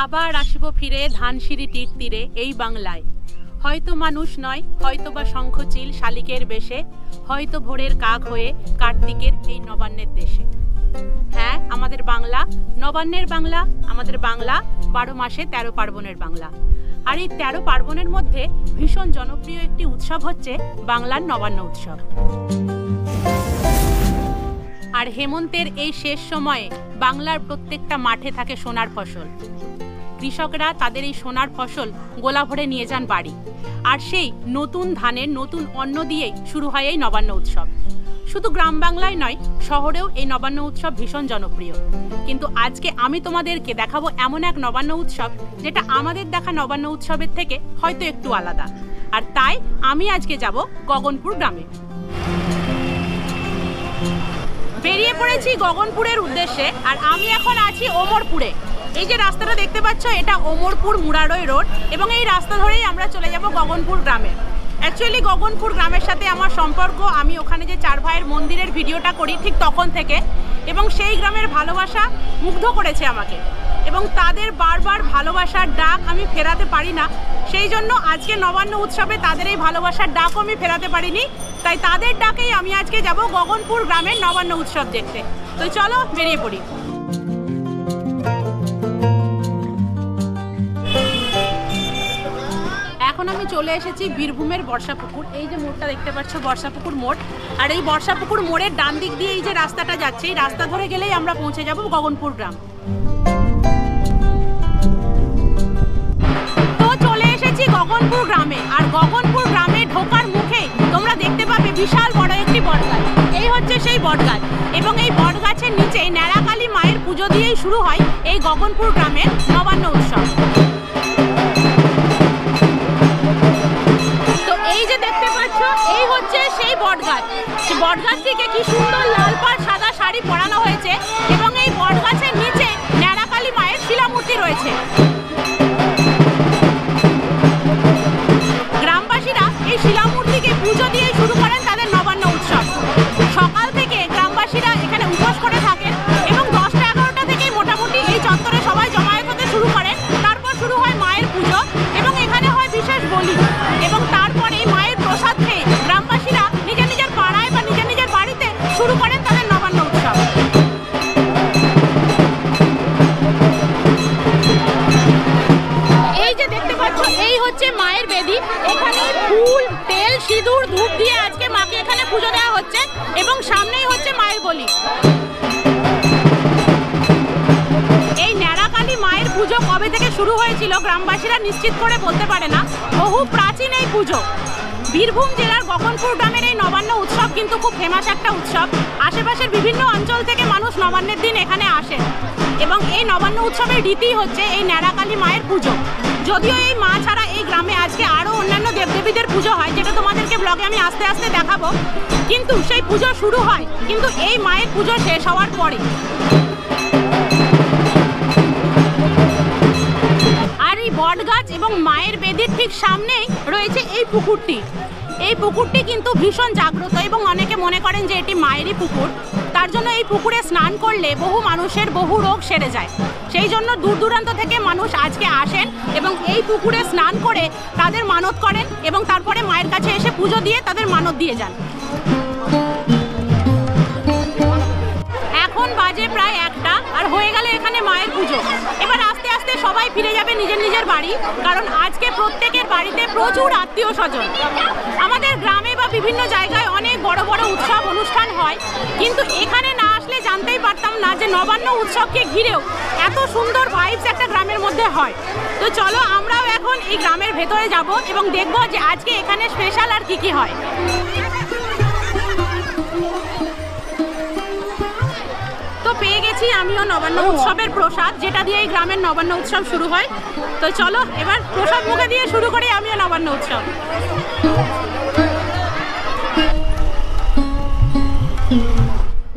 আবার আসিব ফিরে ধানসিঁড়ি তীর তীরে এই বাংলায়। হয়তো মানুষ নয়, হয়তো বা শঙ্খচিল শালিকের বেশে, হয়তো ভোরের কাক হয়ে কার্তিকের এই নবান্নের দেশে। হ্যাঁ, আমাদের বাংলা নবান্নের বাংলা, আমাদের বাংলা 12 মাসে 13 পার্বণের বাংলা। আর এই 13 পার্বণের মধ্যে ভীষণ জনপ্রিয় একটি উৎসব হচ্ছে বাংলার নবান্ন উৎসব। আর হেমন্তের এই শেষ সময়ে বাংলার প্রত্যেকটা মাঠে থাকে সোনার ফসল। কৃষকরা তাদের এই সোনার ফসল গোলা ভরে নিয়ে যান বাড়ি, আর সেই নতুন ধানের নতুন অন্ন দিয়েই শুরু হয় এই নবান্ন উৎসব। শুধু গ্রাম বাংলায় নয়, শহরেও এই নবান্ন উৎসব ভীষণ জনপ্রিয়। কিন্তু আজকে আমি তোমাদেরকে দেখাবো এমন এক নবান্ন উৎসব যেটা আমাদের দেখা নবান্ন উৎসবের থেকে হয়তো একটু আলাদা। আর তাই আমি আজকে যাব গগনপুর গ্রামে। বেরিয়ে পড়েছি গগনপুরের উদ্দেশ্যে, আর আমি এখন আছি ওমরপুরে। এই যে রাস্তাটা দেখতে পাচ্ছ, এটা ওমরপুর মুরারই রোড, এবং এই রাস্তা ধরেই আমরা চলে যাব গগনপুর গ্রামে। অ্যাকচুয়ালি গগনপুর গ্রামের সাথে আমার সম্পর্ক, আমি ওখানে যে 4 ভাইয়ের মন্দিরের ভিডিওটা করি ঠিক তখন থেকে, এবং সেই গ্রামের ভালোবাসা মুগ্ধ করেছে আমাকে, এবং তাদের বারবার ভালোবাসার ডাক আমি ফেরাতে পারি না। সেই জন্য আজকে নবান্ন উৎসবে তাদের এই ভালোবাসার ডাকও আমি ফেরাতে পারিনি, তাই তাদের ডাকেই আমি আজকে যাব গগনপুর গ্রামের নবান্ন উৎসব দেখতে। তো চলো বেরিয়ে পড়ি। এখন আমি চলে এসেছি বীরভূমের বর্ষাপুকুর। এই যে মোড়টা দেখতে পাচ্ছ, বর্ষাপুকুর মোড়। আর এই বর্ষাপুকুর মোড়ের ডান দিক দিয়ে এই যে রাস্তাটা যাচ্ছে, এই রাস্তা ধরে গেলেই আমরা পৌঁছে যাব গগনপুর গ্রাম। তো চলে এসেছি গগনপুর গ্রামে, আর গগনপুর গ্রামে ঢোকার মুখে তোমরা দেখতে পাবে বিশাল বড় একটি বটগাছ। এই হচ্ছে সেই বটগাছ, এবং এই বটগাছের নিচে ন্যাড়াকালী মায়ের পুজো দিয়েই শুরু হয় এই গগনপুর গ্রামের নবান্ন উৎসব। এই যে দেখতে পাচ্ছ, এই হচ্ছে সেই বটগাছ। বটগাছটিকে কি সুন্দর লাল পাড় সাদা শাড়ি পরানো হয়েছে, এবং এই বটগাছের নিচে ন্যাড়াকালী মায়ের শিলামূর্তি রয়েছে। গ্রামবাসীরা এই শিলামূর্তিকে পুজো দিয়ে শুরু করেন তাদের নবান্ন উৎসব। সকাল থেকে গ্রামবাসীরা এখানে উপোস করে থাকেন, এবং 10টা-11টা থেকেই মোটামুটি এই চত্বরে সবাই জমায়েত হতে শুরু করেন। তারপর শুরু হয় মায়ের পুজো, এবং এখানে হয় বিশেষ বলি, এবং তারপরে মায়ের প্রসাদ খেয়ে গ্রামবাসীরা নিজের নিজের পাড়ায় বা নিজের নিজের বাড়িতে শুরু করেন তাদের নবান্ন উৎসব। এই যে দেখতে পাচ্ছ, এই হচ্ছে মায়ের বেদি। এখানে ফুল, তেল, সিঁদুর, ধূপ দিয়ে আজকে মাকে এখানে পুজো দেওয়া হচ্ছে, এবং সামনেই হচ্ছে মায়ের বলি। এই ন্যাড়াকালী মায়ের পুজো কবে থেকে শুরু হয়েছিল গ্রামবাসীরা নিশ্চিত করে বলতে পারে না। বহু প্রাচীন এই পুজো। বীরভূম জেলার গগনপুর গ্রামের এই নবান্ন উৎসব কিন্তু খুব ফেমাস একটা উৎসব। আশেপাশের বিভিন্ন অঞ্চল থেকে মানুষ নবান্নের দিন এখানে আসে, এবং এই নবান্ন উৎসবের রীতি হচ্ছে এই ন্যাড়াকালী মায়ের পুজো। যদিও এই মা ছাড়া এই গ্রামে আজকে আরও অন্যান্য দেবদেবীদের পুজো হয়, যেটা তোমাদেরকে ব্লগে আমি আস্তে আস্তে দেখাবো, কিন্তু সেই পুজো শুরু হয় কিন্তু এই মায়ের পুজো শেষ হওয়ার পরে। আর এই বটগাছ এবং মায়ের বেদির ঠিক সামনেই রয়েছে এই পুকুরটি। এই পুকুরটি কিন্তু ভীষণ জাগ্রত, এবং অনেকে মনে করেন যে এটি মায়েরই পুকুর। তার জন্য এই পুকুরে স্নান করলে বহু মানুষের বহু রোগ সেরে যায়। সেই জন্য দূর দূরান্ত থেকে মানুষ আজকে আসেন, এবং এই পুকুরে স্নান করে তাদের মানত করেন, এবং তারপরে মায়ের কাছে এসে পুজো দিয়ে তাদের মানত দিয়ে যান। এখন বাজে প্রায় 1টা, আর হয়ে গেলে এখানে মায়ের পুজো। এবার আস্তে আস্তে সবাই ফিরে যাবে নিজের নিজের বাড়ি, কারণ আজকে প্রত্যেকের বাড়িতে প্রচুর আত্মীয় স্বজন। আমাদের গ্রামে বা বিভিন্ন জায়গায় অনেক বড় বড় উৎসব অনুষ্ঠান হয়, কিন্তু এখানে না আসলে জানতেই পারতাম না যে নবান্ন উৎসবকে ঘিরেও এত সুন্দর ভাইবস একটা গ্রামের মধ্যে হয়। তো চলো আমরাও এখন এই গ্রামের ভেতরে যাব, এবং দেখবো যে আজকে এখানে স্পেশাল আর কি হয়। তো পেয়ে গেছি আমিও নবান্ন উৎসবের প্রসাদ, যেটা দিয়ে এই গ্রামের নবান্ন উৎসব শুরু হয়। তো চলো এবার প্রসাদ মুখে দিয়ে শুরু করি আমিও নবান্ন উৎসব।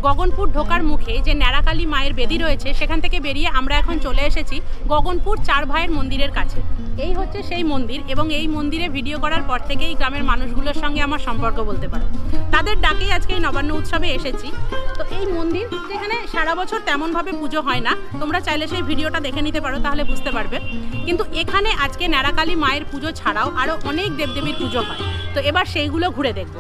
গগনপুর ঢোকার মুখে যে ন্যাড়াকালী মায়ের বেদি রয়েছে সেখান থেকে বেরিয়ে আমরা এখন চলে এসেছি গগনপুর চার ভাইয়ের মন্দিরের কাছে। এই হচ্ছে সেই মন্দির এবং এই মন্দিরে ভিডিও করার পর থেকেই গ্রামের মানুষগুলোর সঙ্গে আমার সম্পর্ক বলতে পারো। তাদের ডাকেই আজকে এই নবান্ন উৎসবে এসেছি। তো এই মন্দির যেখানে সারা বছর তেমনভাবে পুজো হয় না, তোমরা চাইলে সেই ভিডিওটা দেখে নিতে পারো, তাহলে বুঝতে পারবে। কিন্তু এখানে আজকে ন্যাড়াকালী মায়ের পুজো ছাড়াও আরও অনেক দেবদেবীর পুজো হয়। তো এবার সেইগুলো ঘুরে দেখব।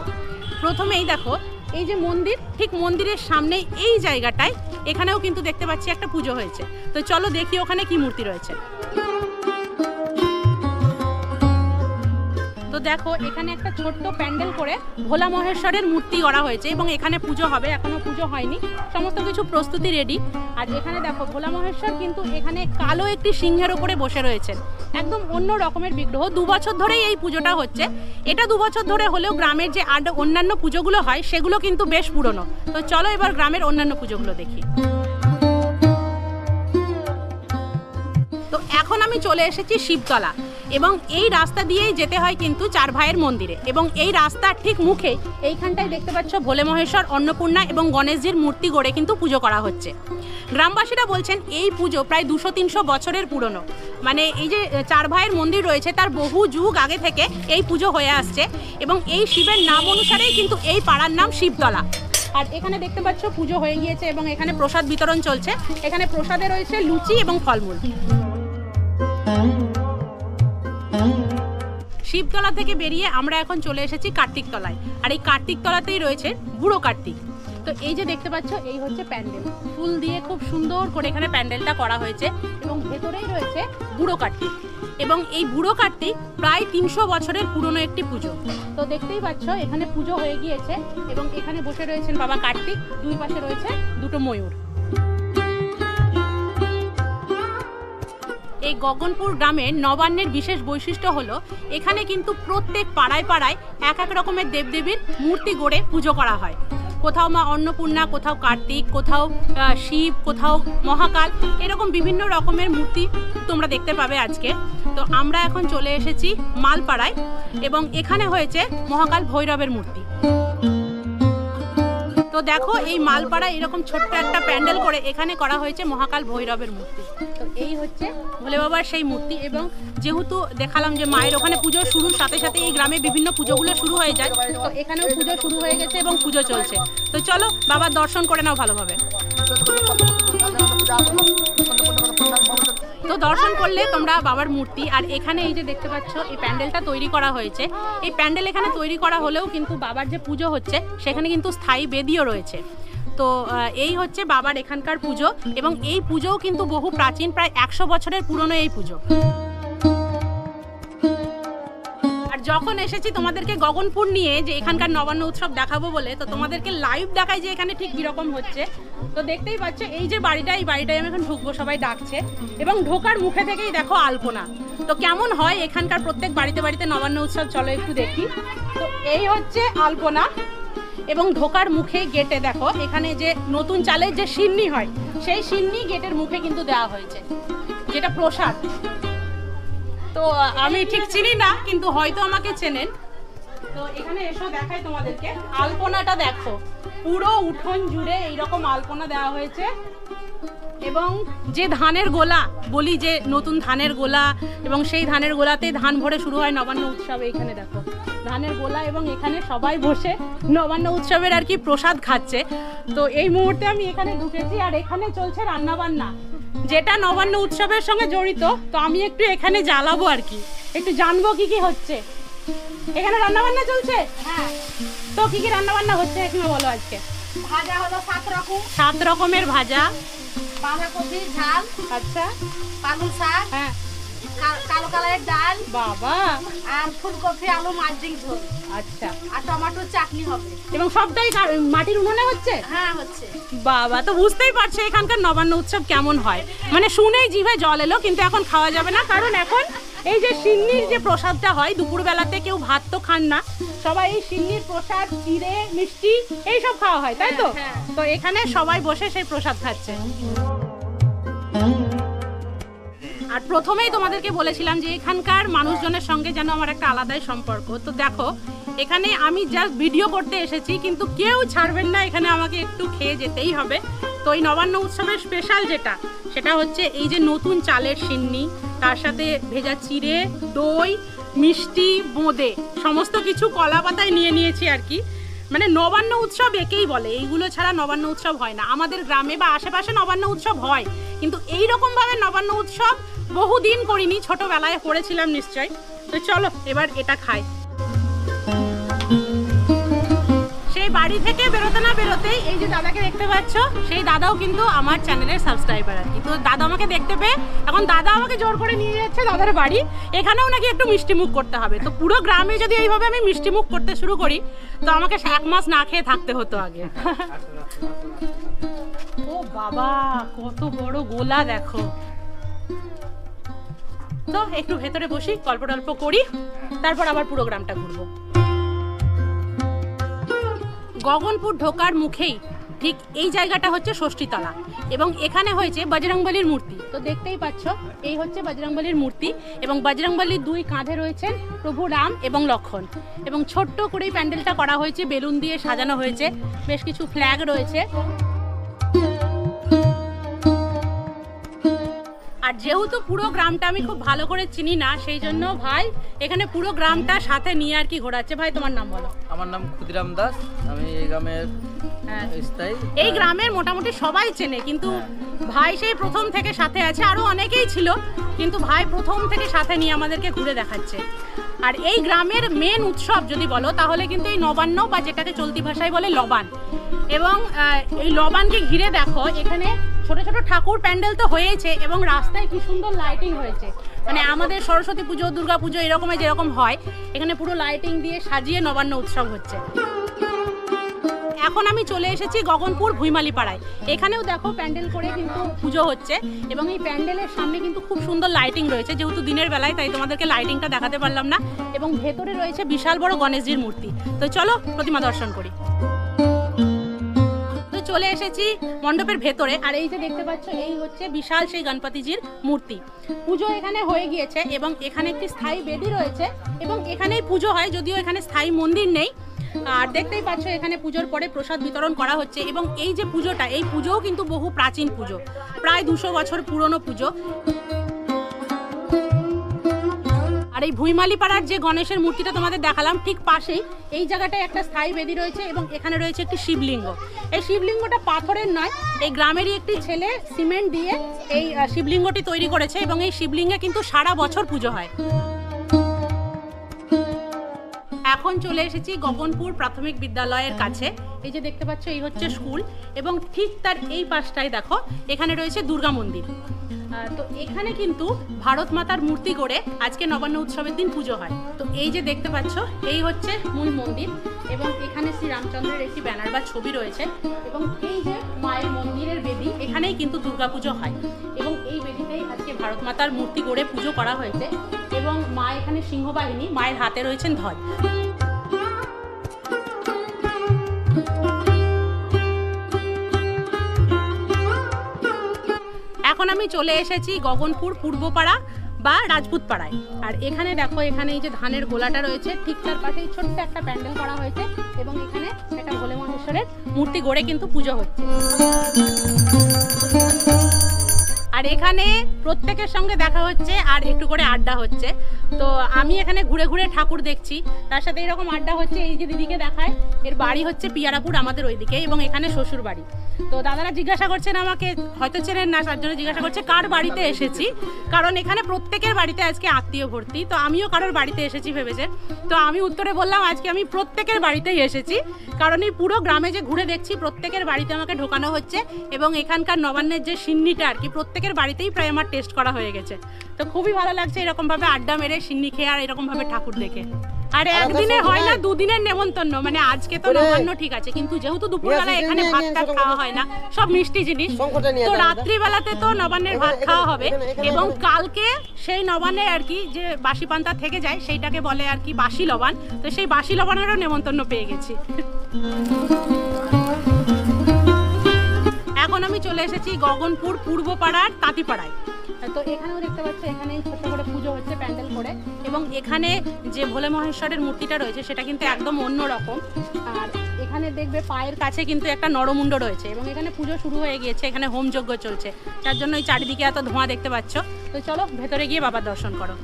প্রথমেই দেখো এই যে মন্দির, ঠিক মন্দিরের সামনে এই জায়গাটায় এখানেও কিন্তু দেখতে পাচ্ছি একটা পুজো হয়েছে। তো চলো দেখি ওখানে কি মূর্তি রয়েছে। তো দেখো এখানে একটা ছোট্ট প্যান্ডেল করে ভোলা মহেশ্বরের মূর্তি করা হয়েছে এবং এখানে পুজো হবে, এখনো পুজো হয়নি, সমস্ত কিছু প্রস্তুতি রেডি। আর এখানে দেখো ভোলা মহেশ্বর কিন্তু এখানে কালো একটি সিংহের উপরে বসে রয়েছেন, একদম অন্য রকমের বিগ্রহ। 2 বছর ধরেই এই পুজোটা হচ্ছে। এটা 2 বছর ধরে হলেও গ্রামের যে অন্যান্য পুজোগুলো হয় সেগুলো কিন্তু বেশ পুরনো। তো চলো এবার গ্রামের অন্যান্য পুজোগুলো দেখি। তো এখন আমি চলে এসেছি শিবতলা এবং এই রাস্তা দিয়েই যেতে হয় কিন্তু চার ভাইয়ের মন্দিরে। এবং এই রাস্তার ঠিক মুখে এইখানটায় দেখতে পাচ্ছ ভোলে মহেশ্বর, অন্নপূর্ণা এবং গণেশজির মূর্তি গড়ে কিন্তু পুজো করা হচ্ছে। গ্রামবাসীরা বলছেন এই পুজো প্রায় 200-300 বছরের পুরনো। মানে এই যে চার ভাইয়ের মন্দির রয়েছে তার বহু যুগ আগে থেকে এই পুজো হয়ে আসছে এবং এই শিবের নাম অনুসারেই কিন্তু এই পাড়ার নাম শিবতলা। আর এখানে দেখতে পাচ্ছ পুজো হয়ে গিয়েছে এবং এখানে প্রসাদ বিতরণ চলছে। এখানে প্রসাদে রয়েছে লুচি এবং ফলমূল। শিবতলা থেকে বেরিয়ে আমরা এখন চলে এসেছি কার্তিক তলায়। আর এই কার্তিক তলাতেই রয়েছে বুড়ো কার্তিক। তো এই যে দেখতে পাচ্ছ এই হচ্ছে প্যান্ডেল, ফুল দিয়ে খুব সুন্দর করে এখানে প্যান্ডেলটা করা হয়েছে এবং ভেতরেই রয়েছে বুড়ো কার্তিক। এবং এই বুড়ো কার্তিক প্রায় 300 বছরের পুরনো একটি পুজো। তো দেখতেই পাচ্ছ এখানে পুজো হয়ে গিয়েছে এবং এখানে বসে রয়েছেন বাবা কার্তিক, দুই পাশে রয়েছে দুটো ময়ূর। এই গগনপুর গ্রামের নবান্নের বিশেষ বৈশিষ্ট্য হলো এখানে কিন্তু প্রত্যেক পাড়ায় পাড়ায় এক এক রকমের দেবদেবীর মূর্তি গড়ে পুজো করা হয়। কোথাও মা অন্নপূর্ণা, কোথাও কার্তিক, কোথাও শিব, কোথাও মহাকাল, এরকম বিভিন্ন রকমের মূর্তি তোমরা দেখতে পাবে আজকে। তো আমরা এখন চলে এসেছি মালপাড়ায় এবং এখানে হয়েছে মহাকাল ভৈরবের মূর্তি। তো দেখো এই মালপাড়া এরকম ছোট্ট একটা প্যান্ডেল করে এখানে করা হয়েছে মহাকাল ভৈরবের মূর্তি। তো এই হচ্ছে ভোলে বাবার সেই মূর্তি। এবং যেহেতু দেখালাম যে মায়ের ওখানে পুজো শুরুর সাথে সাথে এই গ্রামে বিভিন্ন পুজোগুলো শুরু হয়ে যায়, তো এখানেও পুজো শুরু হয়ে গেছে এবং পুজো চলছে। তো চলো বাবার দর্শন করে নাও ভালোভাবে। তো দর্শন করলে তোমরা বাবার মূর্তি। আর এখানে এই যে দেখতে পাচ্ছ এই প্যান্ডেলটা তৈরি করা হয়েছে। এই প্যান্ডেল এখানে তৈরি করা হলেও কিন্তু বাবার যে পুজো হচ্ছে সেখানে কিন্তু স্থায়ী বেদিও রয়েছে। তো এই হচ্ছে বাবার এখানকার পুজো এবং এই পুজোও কিন্তু বহু প্রাচীন, প্রায় 100 বছরের পুরনো এই পুজো। আর যখন এসেছি তোমাদেরকে গগনপুর নিয়ে যে এখানকার নবান্ন উৎসব দেখাবো বলে, তো তোমাদেরকে লাইভ দেখাই যে এখানে ঠিক কিরকম হচ্ছে। তো দেখতেই পাচ্ছ এই যে বাড়িটা, এই বাড়িটায় আমি এখন ঢুকবো, সবাই ডাকছে এবং ঢোকার মুখে থেকেই দেখো আলপনা। তো কেমন হয় এখানকার প্রত্যেক বাড়িতে বাড়িতে নবান্ন উৎসব, চলো একটু দেখি। তো এই হচ্ছে আলপনা এবং ঢোকার মুখে গেটে দেখো এখানে যে নতুন চালের যে সিন্নি হয় সেই সিন্নি গেটের মুখে কিন্তু দেওয়া হয়েছে, যেটা প্রসাদ। তো আমি ঠিক চিনি না, কিন্তু হয়তো আমাকে চেনেন। তো এখানে এসো দেখাই তোমাদেরকে আলপনাটা। দেখো পুরো উঠোন জুড়ে এইরকম আলপনা দেওয়া হয়েছে এবং যে ধানের গোলা বলি, যে নতুন ধানের গোলা, এবং সেই ধানের গোলাতে ধান ভরে শুরু হয় নবান্ন উৎসবে। এখানে দেখো ধানের গোলা এবং এখানে সবাই বসে নবান্ন উৎসবের আর কি প্রসাদ খাচ্ছে। তো এই মুহূর্তে আমি এখানে ঢুকেছি আর এখানে চলছে রান্নাবান্না, যেটা নবান্ন উৎসবের সঙ্গে জড়িত। তো আমি একটু এখানে জ্বালাবো আর কি, একটু জানবো কি কি হচ্ছে এখানে। রান্নাবান্না চলছে? হ্যাঁ। তো কি কি রান্নাবান্না হচ্ছে এখানে বলো আজকে? ভাজা হলো 7 রকম। 7 রকমের ভাজা, বাঁধাকপি ঝাল, আচ্ছা, পালং শাক, হ্যাঁ, কালো কালারের ডাল, বাবা, আর ফুলকপি আলু মাছ ডিম ঝোল, আচ্ছা, আর টমেটোর চাটনি হবে। এবং সবটাই মাটির উনুনে হচ্ছে? হ্যাঁ হচ্ছে। বাবা, তো বুঝতেই পারছো এখানকার নবান্ন উৎসব কেমন হয়। মানে শুনেই জিভে জল এলো, কিন্তু এখন খাওয়া যাবে না, কারণ এখন এই যে সিন্নির যে প্রসাদটা হয় দুপুরবেলাতে, কেউ ভাত তো খান না, সবাই এই সিন্নির প্রসাদ, চিড়ে, মিষ্টি এইসব খাওয়া হয়, তাই তো? তো এখানে সবাই বসে সেই প্রসাদ খাচ্ছে। আর প্রথমেই তোমাদেরকে বলেছিলাম যে এখানকার মানুষজনের সঙ্গে যেন আমার একটা আলাদাই সম্পর্ক। তো দেখো এখানে আমি জাস্ট ভিডিও করতে এসেছি, কিন্তু কেউ ছাড়বেন না, এখানে আমাকে একটু খেয়ে যেতেই হবে। তো এই নবান্ন উৎসবের স্পেশাল যেটা, সেটা হচ্ছে এই যে নতুন চালের সিন্নি, তার সাথে ভেজা চিড়ে, দই, মিষ্টি, বোঁদে, সমস্ত কিছু কলা পাতায় নিয়ে নিয়েছি আর কি। মানে নবান্ন উৎসব একেই বলে, এইগুলো ছাড়া নবান্ন উৎসব হয় না। আমাদের গ্রামে বা আশেপাশে নবান্ন উৎসব হয়, কিন্তু এই রকম ভাবে নবান্ন উৎসব বহুদিন করিনি, ছোটবেলায় করেছিলাম নিশ্চয়। তো চলো এবার এটা খাই। সেই বাড়ি থেকে বেরোতে না বেরোতেই এই যে দাদাকে দেখতে পাচ্ছ, সেই দাদাও কিন্তু আমার চ্যানেলের সাবস্ক্রাইবার আর কি। তো দাদা আমাকে দেখতে পেয়ে এখন দাদা আমাকে জোর করে নিয়ে যাচ্ছে দাদার বাড়ি। এখানেও নাকি একটু মিষ্টি মুখ করতে হবে। তো পুরো গ্রামে যদি এইভাবে আমি মিষ্টি মুখ করতে শুরু করি, তো আমাকে 1 মাস না খেয়ে থাকতে হতো আগে। ও বাবা, কত বড় গোলা দেখো। তো একটু ভেতরে বসি, গল্প টল্প করি, তারপর আবার পুরো গ্রামটা ঘুরবো। গগনপুর ঢোকার মুখেই ঠিক এই জায়গাটা হচ্ছে ষষ্ঠীতলা, এবং এখানে হয়েছে বজরংবলীর মূর্তি। তো দেখতেই পাচ্ছ, এই হচ্ছে বজরংবলীর মূর্তি, এবং বজরংবলীর 2 কাঁধে রয়েছেন প্রভু রাম এবং লক্ষণ, এবং ছোট্ট করেই প্যান্ডেলটা করা হয়েছে, বেলুন দিয়ে সাজানো হয়েছে, বেশ কিছু ফ্ল্যাগ রয়েছে। আর যেহেতু পুরো গ্রামটা আমি খুব ভালো করে চিনি না, সেই জন্য ভাই এখানে পুরো গ্রামটা সাথে নিয়ে আর কি ঘোরাচ্ছে। ভাই তোমার নাম বলো। আমার নাম ক্ষুদিরাম দাস, আমি এই গ্রামের স্থায়ী। এই গ্রামের মোটামুটি সবাই চেনে, কিন্তু ভাই সেই প্রথম থেকে সাথে আছে, আরো অনেকেই ছিল, কিন্তু ভাই প্রথম থেকে সাথে নিয়ে আমাদেরকে ঘুরে দেখাচ্ছে। আর এই গ্রামের মেন উৎসব যদি বলো, তাহলে কিন্তু এই নবান্ন, বা যেটাকে চলতি ভাষায় বলে লবান। এবং এই লবানকে ঘিরে দেখো, এখানে ছোট ছোট ঠাকুর প্যান্ডেল তো হয়েছে, এবং রাস্তায় কি সুন্দর লাইটিং হয়েছে। মানে আমাদের সরস্বতী পুজো, দুর্গা পুজো এরকমের যেরকম হয়, এখানে পুরো লাইটিং দিয়ে সাজিয়ে নবান্ন উৎসব হচ্ছে। এখন আমি চলে এসেছি গগনপুর ভুইমালি পাড়ায়। এখানেও দেখো প্যান্ডেল করে কিন্তু পুজো হচ্ছে, এবং এই প্যান্ডেলের সামনে কিন্তু খুব সুন্দর লাইটিং রয়েছে। যেহেতু দিনের বেলায়, তাই তোমাদেরকে লাইটিংটা দেখাতে পারলাম না। এবং ভেতরে রয়েছে বিশাল বড় গণেশজির মূর্তি। তো চলো প্রতিমা দর্শন করি। চলে এসেছি মণ্ডপের ভেতরে, আর এই যে দেখতে পাচ্ছ, এই হচ্ছে বিশাল সেই গণপতিজির মূর্তি। পুজো এখানে হয়ে গিয়েছে, এবং এখানে একটি স্থায়ী বেদি রয়েছে, এবং এখানেই পুজো হয়, যদিও এখানে স্থায়ী মন্দির নেই। আর দেখতেই পাচ্ছ, এখানে পুজোর পরে প্রসাদ বিতরণ করা হচ্ছে। এবং এই যে পুজোটা, এই পুজোও কিন্তু বহু প্রাচীন পুজো, প্রায় 200 বছর পুরনো পুজো। আর এই ভুইমালি পাড়ার যে গণেশের মূর্তিটা তোমাদের দেখালাম, ঠিক পাশেই এই জায়গাটায় একটা স্থায়ী বেদি রয়েছে, এবং এখানে রয়েছে একটি শিবলিঙ্গ। এই শিবলিঙ্গটা পাথরের নয়, এই গ্রামেরই একটি ছেলে সিমেন্ট দিয়ে এই শিবলিঙ্গটি তৈরি করেছে, এবং এই শিবলিঙ্গে কিন্তু সারা বছর পুজো হয়। এখন চলে এসেছি গগনপুর প্রাথমিক বিদ্যালয়ের কাছে। এই যে দেখতে পাচ্ছ, এই হচ্ছে স্কুল, এবং ঠিক তার এই পাশটায় দেখো, এখানে রয়েছে দুর্গা মন্দির। তো এখানে কিন্তু ভারত মাতার মূর্তি করে আজকে নবান্ন উৎসবের দিন পুজো হয়। তো এই যে দেখতে পাচ্ছ, এই হচ্ছে মূল মন্দির, এবং এখানে শ্রী রামচন্দ্রের একটি ব্যানার বা ছবি রয়েছে, এবং এই যে মায়ের মন্দিরের বেদি, এখানেই কিন্তু দুর্গাপুজো হয়। এবং এই বেদিতেই আজকে ভারত মাতার মূর্তি গড়ে পুজো করা হয়েছে, এবং মা এখানে সিংহবাহিনী, মায়ের হাতে রয়েছেন ধ্বজ। এখন আমি চলে এসেছি গগনপুর পূর্বপাড়া বা রাজপুত পাড়ায়। আর এখানে দেখো, এখানে এই যে ধানের গোলাটা রয়েছে, ঠিক তার পাশেই ছোট্ট একটা প্যান্ডেল করা হয়েছে, এবং এখানে একটা ভোলে মহেশ্বরের মূর্তি গড়ে কিন্তু পুজো হচ্ছে। আর এখানে প্রত্যেকের সঙ্গে দেখা হচ্ছে, আর একটু করে আড্ডা হচ্ছে। তো আমি এখানে ঘুরে ঘুরে ঠাকুর দেখছি, তার সাথে এরকম আড্ডা হচ্ছে। এই যে দিদিকে দেখায়, এর বাড়ি হচ্ছে পিয়ারাপুর, আমাদের ওইদিকে, এবং এখানে শ্বশুর বাড়ি। তো দাদারা জিজ্ঞাসা করছেন আমাকে, হয়তো চেনেন না, তার জন্য জিজ্ঞাসা করছে কার বাড়িতে এসেছি, কারণ এখানে প্রত্যেকের বাড়িতে আজকে আত্মীয় ভর্তি। তো আমিও কারোর বাড়িতে এসেছি ভেবেছে। তো আমি উত্তরে বললাম আজকে আমি প্রত্যেকের বাড়িতেই এসেছি, কারণ এই পুরো গ্রামে যে ঘুরে দেখছি, প্রত্যেকের বাড়িতে আমাকে ঢোকানো হচ্ছে, এবং এখানকার নবান্নের যে সিন্নিটা আর কি, প্রত্যেকের বাড়িতেই প্রায় আমার টেস্ট করা হয়ে গেছে। তো খুবই ভালো লাগছে এরকম ভাবে আড্ডা মেরে, সিন্নি খেয়ে, আর এরকম ভাবে ঠাকুর দেখে। আর একদিনে হয় না, 2 দিনের নেমন্তন্ন। মানে আজকে তো নবান্ন ঠিক আছে, কিন্তু যেহেতু দুপুরবেলা এখানে ভাতটা খাওয়া হয় না, সব মিষ্টি জিনিস, তো রাত্রিবেলাতে তো নবান্নের ভাত খাওয়া হবে। এবং কালকে সেই নবান্নের আর কি যে বাসি পান্তা থেকে যায়, সেইটাকে বলে আর কি বাসি লবান। তো সেই বাসি লবানেরও নেমন্তন্ন পেয়ে গেছি। এখন আমি চলে এসেছি গগনপুর পূর্বপাড়ার তাঁতিপাড়ায়। তো এখানেও দেখতে পাচ্ছ এখানে ছোট্ট করে পুজো হচ্ছে প্যান্ডেল করে, এবং এখানে যে ভোলে মহেশ্বরের মূর্তিটা রয়েছে সেটা কিন্তু একদম অন্য রকম। আর এখানে দেখবে পায়ের কাছে কিন্তু একটা নরমুণ্ড রয়েছে, এবং এখানে পুজো শুরু হয়ে গিয়েছে, এখানে হোমযজ্ঞ চলছে, যার জন্য এই চারিদিকে এত ধোঁয়া দেখতে পাচ্ছ। তো চলো ভেতরে গিয়ে বাবার দর্শন করো।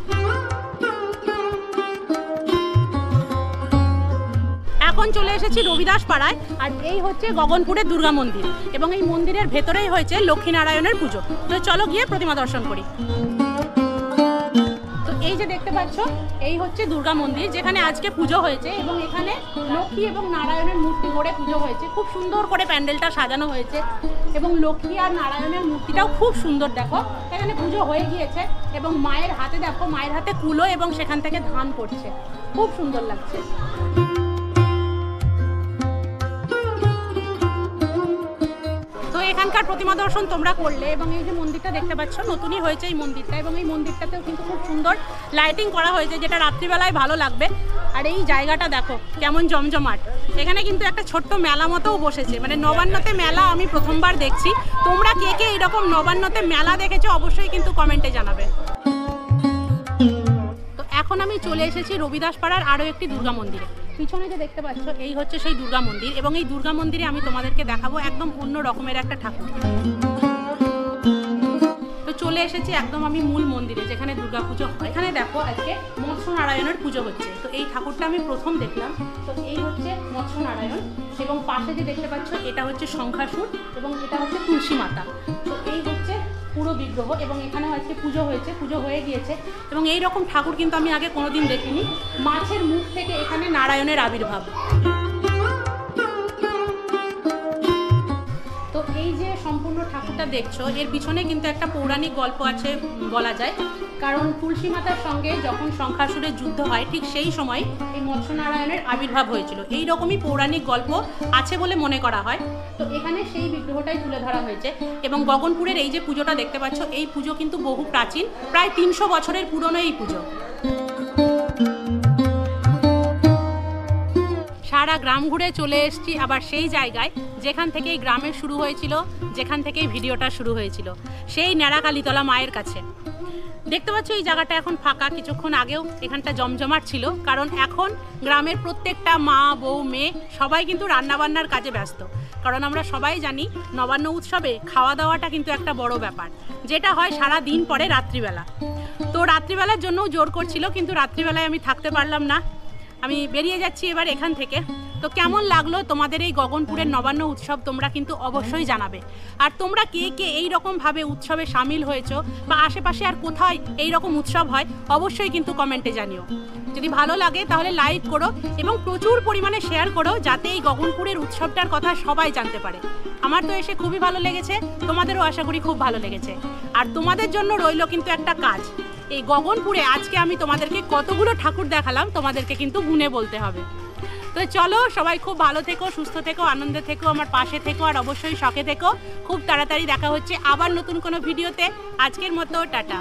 এখন চলে এসেছি রবিদাস পাড়ায়, আর এই হচ্ছে গগনপুরের দুর্গা মন্দির, এবং এই মন্দিরের ভেতরেই হয়েছে লক্ষ্মীনারায়ণের পুজো। তো চলো গিয়ে প্রতিমা দর্শন করি। তো এই যে দেখতে পাচ্ছ এই হচ্ছে দুর্গা মন্দির, যেখানে আজকে পুজো হয়েছে, এবং এখানে লক্ষ্মী এবং নারায়ণের মূর্তি করে পুজো হয়েছে। খুব সুন্দর করে প্যান্ডেলটা সাজানো হয়েছে, এবং লক্ষ্মী আর নারায়ণের মূর্তিটাও খুব সুন্দর। দেখো এখানে পুজো হয়ে গিয়েছে, এবং মায়ের হাতে দেখো, মায়ের হাতে কুলো এবং সেখান থেকে ধান পড়ছে, খুব সুন্দর লাগছে। এখানকার প্রতিমা দর্শন তোমরা করলে, এবং এই যে মন্দিরটা দেখতে পাচ্ছ নতুনই হয়েছে এই মন্দিরটা, এবং এই মন্দিরটাতেও কিন্তু খুব সুন্দর লাইটিং করা হয়েছে, যেটা রাত্রিবেলায় ভালো লাগবে। আর এই জায়গাটা দেখো কেমন জমজমাট। এখানে কিন্তু একটা ছোট্ট মেলা মতোও বসেছে, মানে নবান্নতে মেলা আমি প্রথমবার দেখছি। তোমরা কে কে এরকম নবান্নতে মেলা দেখেছো অবশ্যই কিন্তু কমেন্টে জানাবে। তো এখন আমি চলে এসেছি রবিদাস পাড়ার আরও একটি দুর্গা মন্দিরে। পিছনে যে দেখতে পাচ্ছ এই হচ্ছে সেই দুর্গা মন্দির, এবং এই দুর্গা মন্দিরে আমি তোমাদেরকে দেখাবো একদম অন্য রকমের একটা ঠাকুর। তো চলে এসেছি একদম আমি মূল মন্দিরে, যেখানে দুর্গা পুজো হয়। এখানে দেখো আজকে মৎস্য নারায়ণের পুজো হচ্ছে। তো এই ঠাকুরটা আমি প্রথম দেখলাম। তো এই হচ্ছে মৎস্য নারায়ণ, এবং পাশে যে দেখতে পাচ্ছ এটা হচ্ছে শঙ্খাসুর, এবং এটা হচ্ছে তুলসী মাতা। তো এই হচ্ছে পুরো বিগ্রহ, এবং এখানেও আজকে পুজো হয়েছে, পুজো হয়ে গিয়েছে। এবং এই রকম ঠাকুর কিন্তু আমি আগে কোনোদিন দেখিনি। মাছের মুখ থেকে এখানে নারায়ণের আবির্ভাব। তো এই যে সম্পূর্ণ ঠাকুরটা দেখছো, এর পিছনে কিন্তু একটা পৌরাণিক গল্প আছে বলা যায়। কারণ তুলসী মাতার সঙ্গে যখন শঙ্খাসুরের যুদ্ধ হয়, ঠিক সেই সময় এই মৎস্যনারায়ণের আবির্ভাব হয়েছিল। এই রকমই পৌরাণিক গল্প আছে বলে মনে করা হয়। তো এখানে সেই বিগ্রহটাই তুলে ধরা হয়েছে, এবং গগনপুরের এই যে পুজোটা দেখতে পাচ্ছ, এই পুজো কিন্তু বহু প্রাচীন, প্রায় 300 বছরের পুরনো এই পুজো। সারা গ্রাম ঘুরে চলে এসেছি আবার সেই জায়গায় যেখান থেকে এই গ্রামের শুরু হয়েছিল, যেখান থেকে এই ভিডিওটা শুরু হয়েছিল, সেই ন্যাড়াকালীতলা মায়ের কাছে। দেখতে পাচ্ছ এই জায়গাটা এখন ফাঁকা। কিছুক্ষণ আগেও এখানটা জমজমাট ছিল, কারণ এখন গ্রামের প্রত্যেকটা মা, বউ, মেয়ে সবাই কিন্তু রান্নাবান্নার কাজে ব্যস্ত। কারণ আমরা সবাই জানি নবান্ন উৎসবে খাওয়া দাওয়াটা কিন্তু একটা বড় ব্যাপার, যেটা হয় সারা দিন পরে রাত্রিবেলা। তো রাত্রিবেলার জন্যও জোর করছিল, কিন্তু রাত্রিবেলায় আমি থাকতে পারলাম না, আমি বেরিয়ে যাচ্ছি এবার এখান থেকে। তো কেমন লাগলো তোমাদের এই গগনপুরের নবান্ন উৎসব তোমরা কিন্তু অবশ্যই জানাবে। আর তোমরা কে কে এই রকমভাবে উৎসবে সামিল হয়েছো, বা আশেপাশে আর কোথায় এই রকম উৎসব হয় অবশ্যই কিন্তু কমেন্টে জানিও। যদি ভালো লাগে তাহলে লাইক করো, এবং প্রচুর পরিমাণে শেয়ার করো, যাতে এই গগনপুরের উৎসবটার কথা সবাই জানতে পারে। আমার তো এসে খুবই ভালো লেগেছে, তোমাদেরও আশা করি খুব ভালো লেগেছে। আর তোমাদের জন্য রইল কিন্তু একটা কাজ। এই গগনপুরে আজকে আমি তোমাদেরকে কতগুলো ঠাকুর দেখালাম তোমাদেরকে কিন্তু গুনে বলতে হবে। তো চলো সবাই খুব ভালো থেকো, সুস্থ থেকো, আনন্দে থেকো, আমার পাশে থেকো, আর অবশ্যই শখে থেকো। খুব তাড়াতাড়ি দেখা হচ্ছে আবার নতুন কোনো ভিডিওতে। আজকের মতো টাটা।